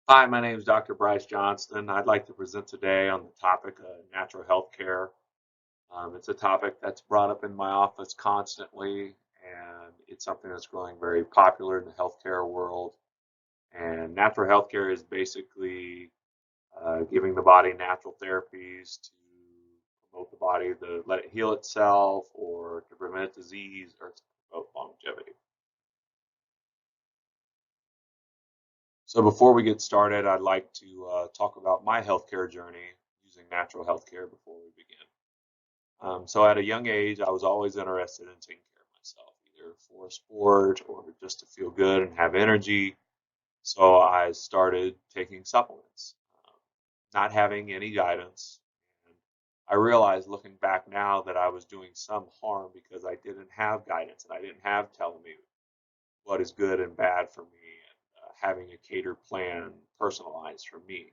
Hi, my name is Dr. Bryce Johnston. I'd like to present today on the topic of natural health care. It's a topic that's brought up in my office constantly, and it's something that's growing very popular in the healthcare world. And natural health care is basically giving the body natural therapies to promote the body to let it heal itself or to prevent disease or to promote longevity. So before we get started, I'd like to talk about my healthcare journey using natural healthcare before we begin. So at a young age, I was always interested in taking care of myself, either for a sport or just to feel good and have energy. So I started taking supplements, not having any guidance. And I realized looking back now that I was doing some harm because I didn't have guidance and I didn't have telling me what is good and bad for me and having a catered plan personalized for me.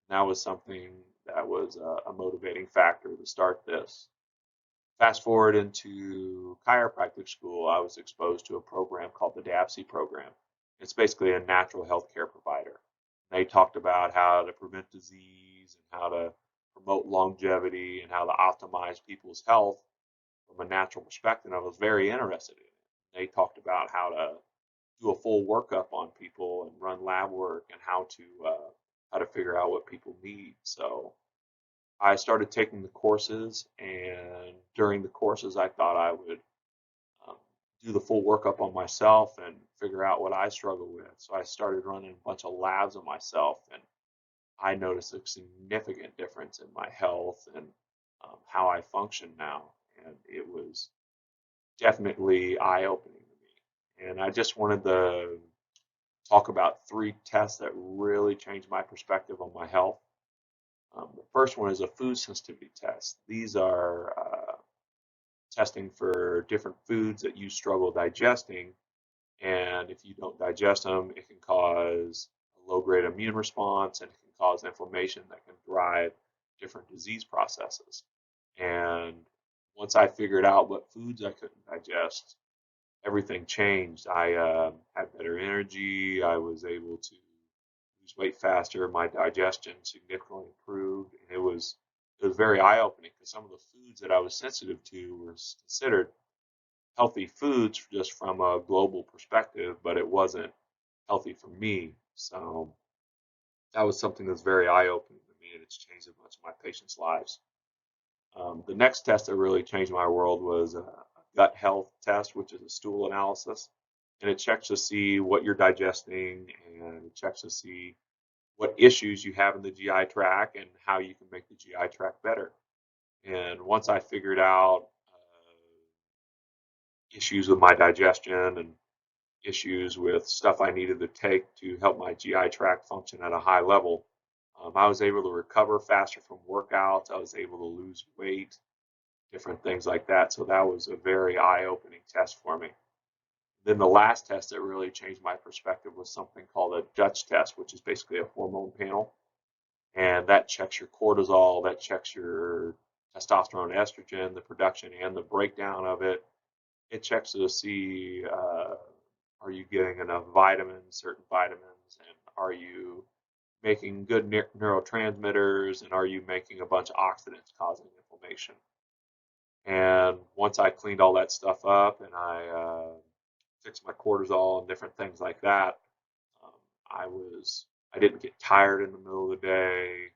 And that was something that was a motivating factor to start this. Fast forward into chiropractic school, I was exposed to a program called the DAPC program. It's basically a natural health care provider. They talked about how to prevent disease and how to promote longevity and how to optimize people's health from a natural perspective. I was very interested in it. They talked about how to do a full workup on people and run lab work and how to figure out what people need. So I started taking the courses, and during the courses, I thought I would um, do the full workup on myself and figure out what I struggle with. So I started running a bunch of labs on myself, and I noticed a significant difference in my health and how I function now. And it was definitely eye-opening to me. And I just wanted to talk about three tests that really changed my perspective on my health. The first one is a food sensitivity test. These are testing for different foods that you struggle digesting. And if you don't digest them, it can cause a low grade immune response and it can cause inflammation that can drive different disease processes. And once I figured out what foods I couldn't digest, everything changed. I had better energy. I was able to lose weight faster. My digestion significantly improved, and it was very eye opening because some of the foods that I was sensitive to were considered healthy foods just from a global perspective, but it wasn't healthy for me. So that was something that's very eye opening to me, and it's changed a bunch of my patients' lives. The next test that really changed my world was a gut health test, which is a stool analysis. And it checks to see what you're digesting and it checks to see what issues you have in the GI tract and how you can make the GI tract better. And once I figured out issues with my digestion and issues with stuff I needed to take to help my GI tract function at a high level, I was able to recover faster from workouts. I was able to lose weight, different things like that. So that was a very eye-opening test for me. Then the last test that really changed my perspective was something called a Dutch test, which is basically a hormone panel. And that checks your cortisol, that checks your testosterone, estrogen, the production and the breakdown of it. It checks to see are you getting enough vitamins, certain vitamins, and are you making good neurotransmitters, and are you making a bunch of oxidants causing inflammation? And once I cleaned all that stuff up and I fixed my cortisol and different things like that, um, I was I didn't get tired in the middle of the day.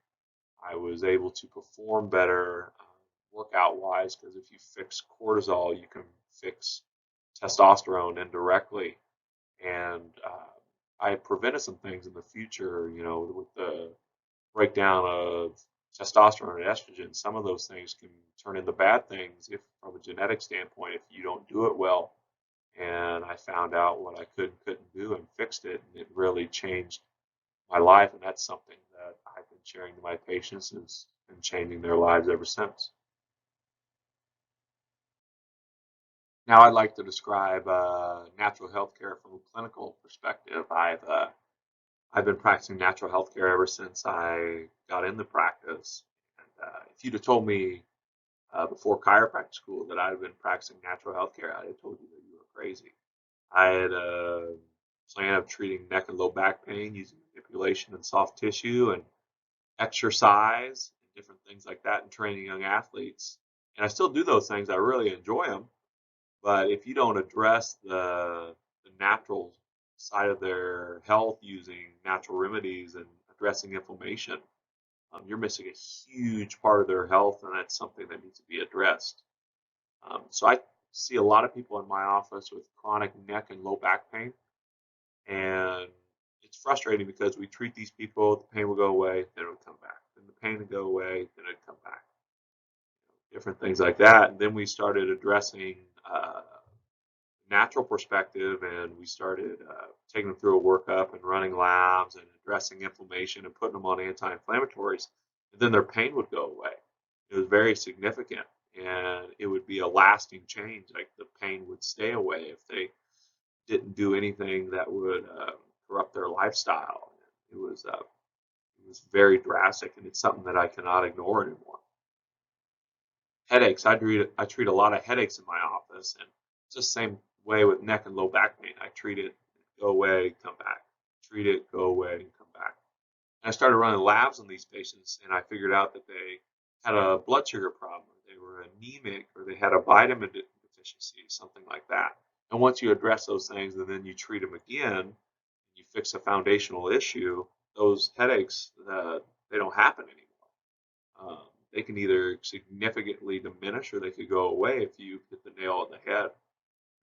I was able to perform better workout wise because if you fix cortisol, you can fix testosterone indirectly. And I prevented some things in the future, with the breakdown of testosterone and estrogen. Some of those things can turn into bad things if, from a genetic standpoint, if you don't do it well. And I found out what I could and couldn't do and fixed it, and it really changed my life. And that's something that I've been sharing to my patients and changing their lives ever since. Now, I'd like to describe natural healthcare from a clinical perspective. I've been practicing natural healthcare ever since I got in the practice. And if you'd have told me before chiropractic school that I'd been practicing natural healthcare, I'd have told you that you were crazy. I had a plan of treating neck and low back pain using manipulation and soft tissue and exercise and different things like that and training young athletes. And I still do those things. I really enjoy them. But if you don't address the natural side of their health using natural remedies and addressing inflammation, you're missing a huge part of their health, and that's something that needs to be addressed. So I see a lot of people in my office with chronic neck and low back pain, and it's frustrating because we treat these people, the pain will go away, then it would come back. Then the pain would go away, then it'd come back. Different things like that. And then we started addressing natural perspective, and we started taking them through a workup and running labs and addressing inflammation and putting them on anti-inflammatories, and then their pain would go away. It was very significant, and it would be a lasting change. Like the pain would stay away if they didn't do anything that would corrupt their lifestyle. It was very drastic, and it's something that I cannot ignore anymore. Headaches. I treat a lot of headaches in my office, and it's the same way with neck and low back pain. I treat it, go away, come back. Treat it, go away, and come back. And I started running labs on these patients, and I figured out that they had a blood sugar problem, or they were anemic, or they had a vitamin deficiency, something like that. And once you address those things, and then you treat them again, you fix a foundational issue, those headaches, they don't happen anymore. They can either significantly diminish or they could go away if you hit the nail on the head.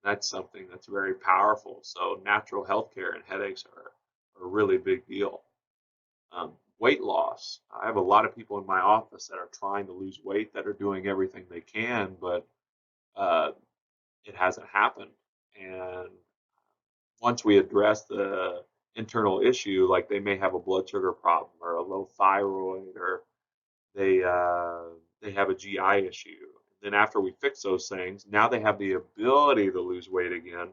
That's something that's very powerful. So natural healthcare and headaches are a really big deal. Weight loss. I have a lot of people in my office that are trying to lose weight, that are doing everything they can, but uh, it hasn't happened. And once we address the internal issue, like they may have a blood sugar problem or a low thyroid, or they have a GI issue. Then after we fix those things, now they have the ability to lose weight again,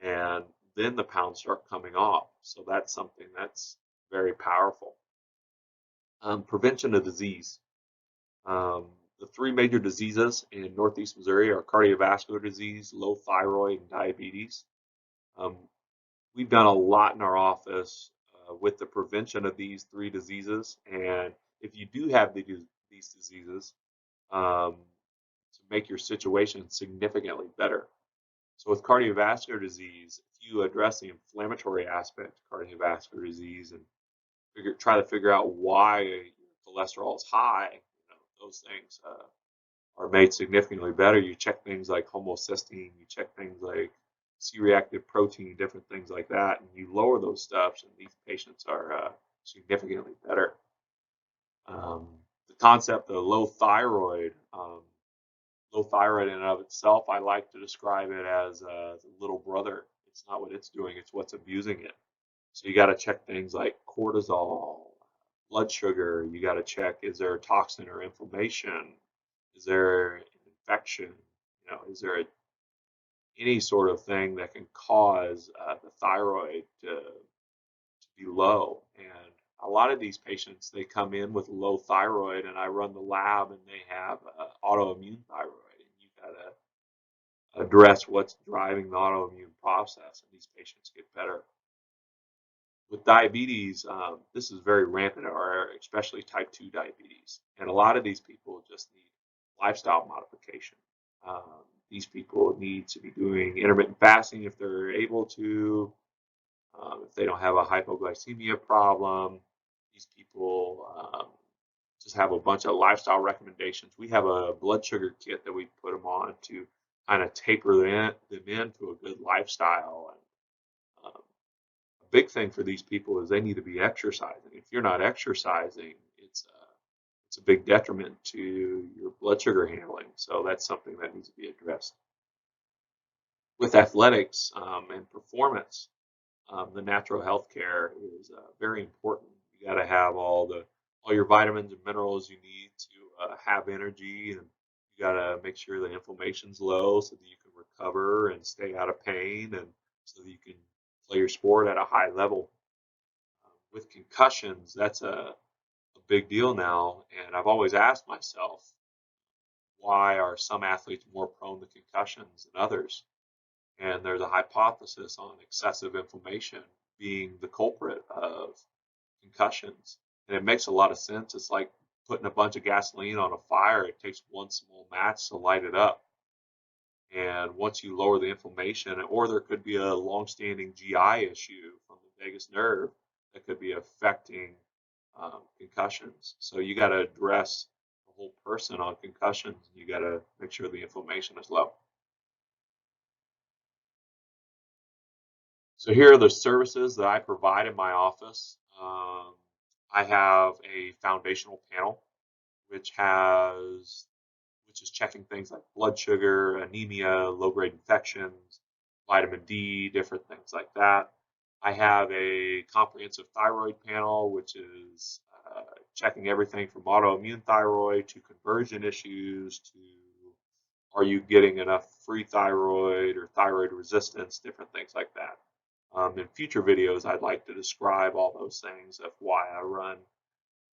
and then the pounds start coming off. So that's something that's very powerful. Prevention of disease. Um, the three major diseases in Northeast Missouri are cardiovascular disease, low thyroid, and diabetes. Um, we've done a lot in our office with the prevention of these three diseases. And if you do have these diseases, to make your situation significantly better. So with cardiovascular disease, if you address the inflammatory aspect of cardiovascular disease and try to figure out why your cholesterol is high, those things are made significantly better. You check things like homocysteine, you check things like C-reactive protein, different things like that, and you lower those stuffs, and these patients are significantly better. The concept of low thyroid in and of itself, I like to describe it as a little brother. It's not what it's doing, it's what's abusing it. So you got to check things like cortisol, blood sugar. You got to check, is there a toxin or inflammation? Is there an infection? Is there any sort of thing that can cause the thyroid to be low? And a lot of these patients, they come in with low thyroid, and I run the lab, and they have autoimmune thyroid, and you got to address what's driving the autoimmune process, and these patients get better. With diabetes, this is very rampant in our area, especially type 2 diabetes. And a lot of these people just need lifestyle modification. These people need to be doing intermittent fasting if they're able to. If they don't have a hypoglycemia problem, these people just have a bunch of lifestyle recommendations. We have a blood sugar kit that we put them on to kind of taper them into a good lifestyle. And a big thing for these people is they need to be exercising. If you're not exercising, it's a big detriment to your blood sugar handling. So that's something that needs to be addressed. With athletics and performance, the natural health care is very important. You got to have all your vitamins and minerals you need to have energy, and you got to make sure the inflammation's low so that you can recover and stay out of pain, and so that you can play your sport at a high level. With concussions, that's a big deal now, and I've always asked myself, why are some athletes more prone to concussions than others? And there's a hypothesis on excessive inflammation being the culprit of concussions. And it makes a lot of sense. It's like putting a bunch of gasoline on a fire. It takes one small match to light it up. And once you lower the inflammation, or there could be a long-standing GI issue from the vagus nerve that could be affecting concussions. So you got to address the whole person on concussions. You got to make sure the inflammation is low. So here are the services that I provide in my office. I have a foundational panel, which has which is checking things like blood sugar, anemia, low-grade infections, vitamin D, different things like that. I have a comprehensive thyroid panel, which is checking everything from autoimmune thyroid to conversion issues to are you getting enough free thyroid or thyroid resistance, different things like that. In future videos, I'd like to describe all those things of why I run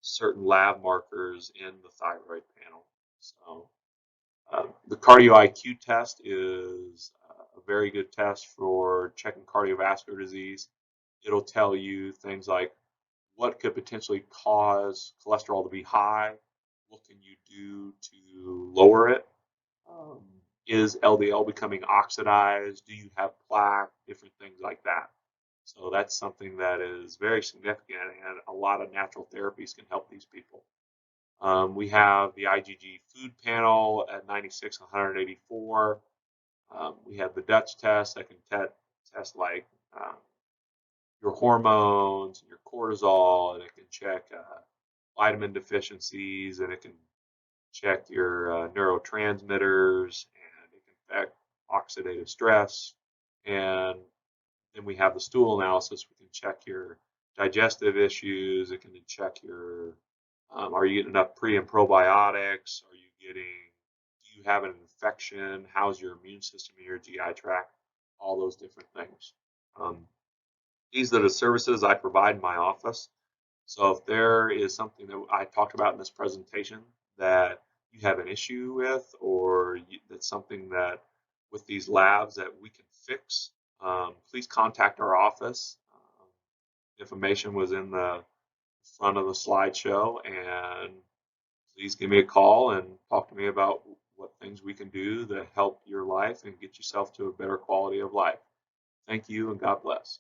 certain lab markers in the thyroid panel. So the Cardio IQ test is a very good test for checking cardiovascular disease. It'll tell you things like what could potentially cause cholesterol to be high, what can you do to lower it, is LDL becoming oxidized, do you have plaque, different things like that. So that's something that is very significant, and a lot of natural therapies can help these people. We have the IgG food panel at 96 and 184. We have the Dutch test that can test like your hormones and your cortisol, and it can check vitamin deficiencies, and it can check your neurotransmitters, and it can affect oxidative stress. And then we have the stool analysis. We can check your digestive issues. It can check your are you getting enough pre and probiotics? Are you getting, do you have an infection? How's your immune system in your GI tract? All those different things. These are the services I provide in my office. So if there is something that I talked about in this presentation that you have an issue with, or that's something that with these labs that we can fix, please contact our office. Information was in the front of the slideshow, and please give me a call and talk to me about what things we can do to help your life and get yourself to a better quality of life. Thank you, and God bless.